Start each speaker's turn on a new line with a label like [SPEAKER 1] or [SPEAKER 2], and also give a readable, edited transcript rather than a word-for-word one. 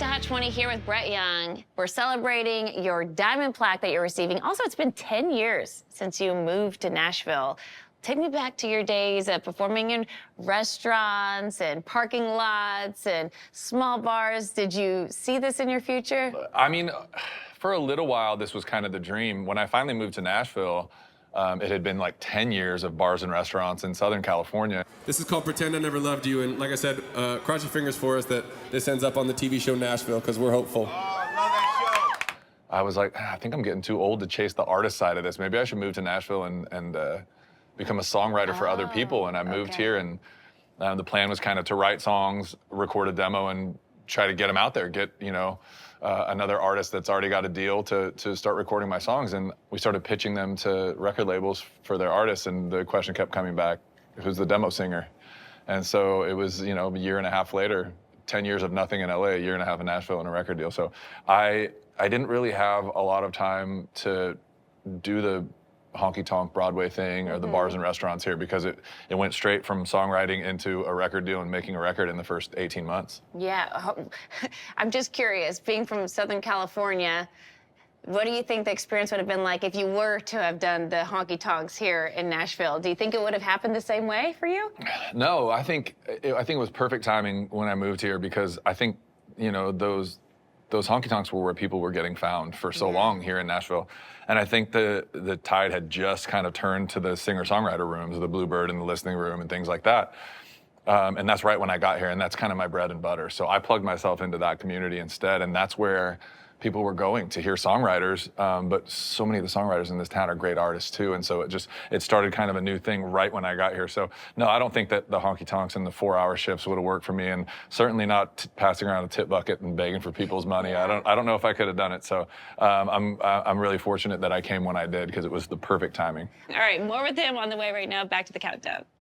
[SPEAKER 1] to Hot 20 here with Brett Young. We're celebrating your diamond plaque that you're receiving. Also, it's been 10 years since you moved to Nashville. Take me back to your days of performing in restaurants and parking lots and small bars. Did you see this in your future?
[SPEAKER 2] I mean, for a little while, this was kind of the dream. When I finally moved to Nashville, it had been like 10 years of bars and restaurants in Southern California.
[SPEAKER 3] This is called Pretend I Never Loved You, and like I said, cross your fingers for us that this ends up on the TV show Nashville, because we're hopeful.
[SPEAKER 4] Oh, I love that show.
[SPEAKER 2] I was like, I think I'm getting too old to chase the artist side of this. Maybe I should move to Nashville and become a songwriter for other people. And I moved here, and the plan was kind of to write songs, record a demo, and try to get them out there, get, another artist that's already got a deal to start recording my songs. And we started pitching them to record labels for their artists, and the question kept coming back, who's the demo singer? And so it was, a year and a half later, 10 years of nothing in LA, a year and a half in Nashville, and a record deal. So I didn't really have a lot of time to do the honky-tonk Broadway thing or the bars and restaurants here, because it went straight from songwriting into a record deal and making a record in the first 18 months.
[SPEAKER 1] Yeah, I'm just curious, being from Southern California, what do you think the experience would have been like if you were to have done the honky-tonks here in Nashville? Do you think it would have happened the same way for you?
[SPEAKER 2] No, I think it was perfect timing when I moved here, because I think, those honky-tonks were where people were getting found for so long here in Nashville. And I think the tide had just kind of turned to the singer-songwriter rooms, the Bluebird and the listening room and things like that. And that's right when I got here, and that's kind of my bread and butter. So I plugged myself into that community instead, and that's where people were going to hear songwriters. But so many of the songwriters in this town are great artists too, and so it started kind of a new thing right when I got here. So no, I don't think that the honky-tonks and the 4-hour shifts would have worked for me, and certainly not passing around a tip bucket and begging for people's money. I don't know if I could have done it. So I'm really fortunate that I came when I did, because it was the perfect timing.
[SPEAKER 1] All right, more with him on the way right now. Back to the countdown.